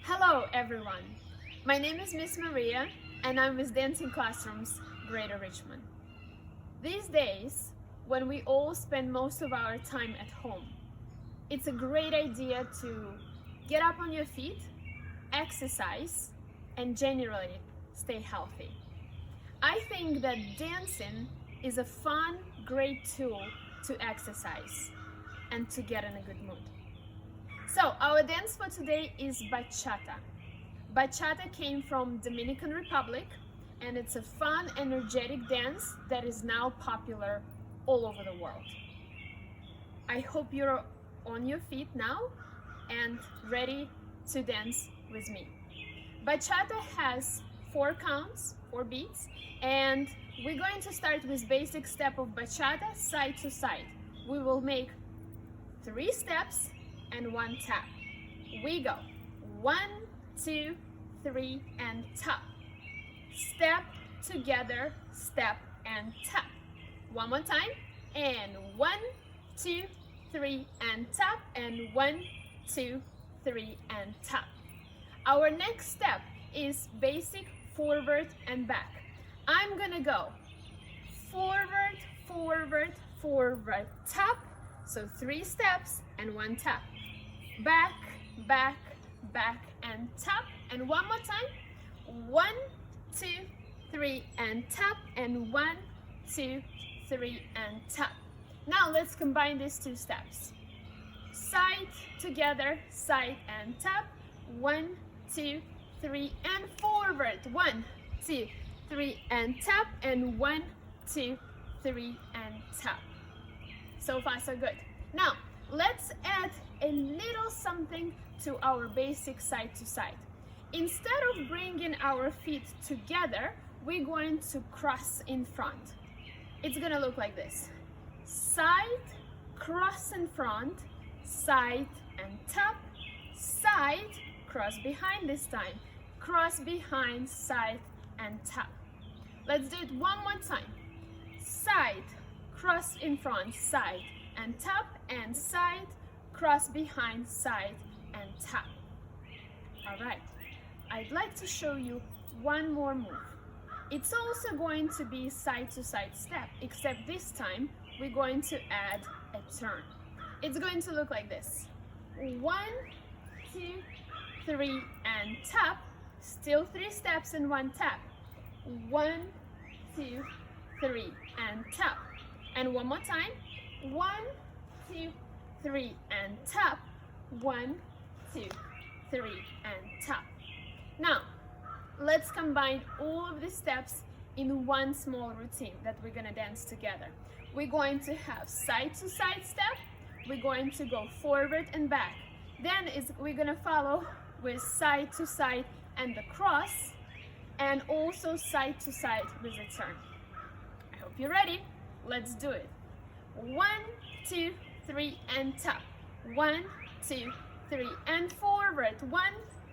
Hello everyone, my name is Ms Mariya and I'm with Dancing Classrooms, Greater Richmond. These days, when we all spend most of our time at home, it's a great idea to get up on your feet, exercise, and generally stay healthy. I think that dancing is a fun, great tool to exercise and to get in a good mood. So our dance for today is Bachata. Bachata came from Dominican Republic and it's a fun, energetic dance that is now popular all over the world. I hope you're on your feet now and ready to dance with me. Bachata has 4 counts, 4 beats, and we're going to start with basic step of Bachata, side to side. We will make 3 steps and 1 tap. We go 1, 2, 3 and tap. Step together, step and tap. One more time, and 1, 2, 3 and tap, and 1, 2, 3 and tap. Our next step is basic forward and back. I'm gonna go forward, forward, forward, tap. So 3 steps and 1 tap. Back, back, back and tap. And one more time. 1, 2, 3 and tap. And 1, 2, 3 and tap. Now let's combine these 2 steps. Side together, side and tap. 1, 2, 3 and forward. 1, 2, 3 and tap. And 1, 2, 3 and tap. So far so good. Now let's add a little something to our basic side to side. Instead of bringing our feet together, we're going to cross in front. It's gonna look like this. Side, cross in front, side and tap, side, cross behind this time, cross behind, side and tap. Let's do it one more time. Side, cross in front, side and tap, and side, cross behind, side and tap. All right, I'd like to show you one more move. It's also going to be side to side step, except this time we're going to add a turn. It's going to look like this. 1, 2, 3 and tap. Still 3 steps and 1 tap. 1, 2, 3 and tap. And one more time. 1, 2, 3 and tap. 1, 2, 3 and tap. Now let's combine all of the steps in one small routine that we're gonna dance together. We're going to have side to side step. We're going to go forward and back. Then we're gonna follow with side to side and the cross, and also side to side with a turn. I hope you're ready. Let's do it. 1, 2, 3 and tap. 1, 2, 3 and forward. 1,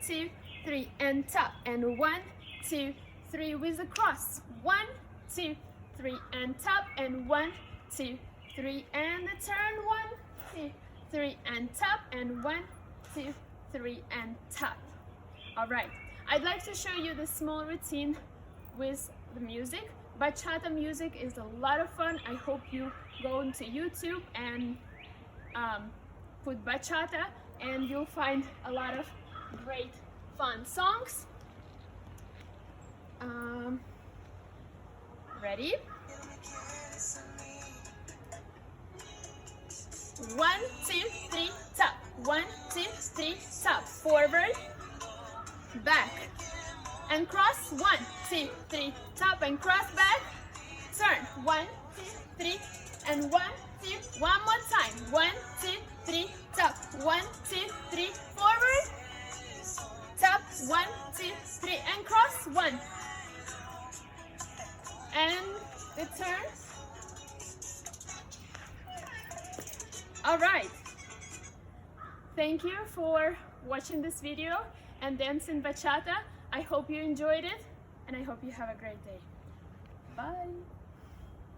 2, 3 and tap. And 1, 2, 3 with a cross. 1, 2, 3 and tap. And 1, 2, 3 and a turn. 1, 2, 3 and tap. And 1, 2, 3 and tap. All right, I'd like to show you the small routine with the music. Bachata music is a lot of fun. I hope you go into YouTube and put Bachata and you'll find a lot of great fun songs. Ready? 1, 2, 3, tap. 1, 2, 3, tap. Forward, back, and cross. 1, 2, 3, tap and cross back. Turn. 1, 2, 3, and 1, 2. One more time. 1, 2, 3, tap. 1, 2, 3, forward, tap. 1, 2, 3, and cross. 1, and the turn. All right. Thank you for watching this video and dancing Bachata. I hope you enjoyed it and I hope you have a great day. Bye.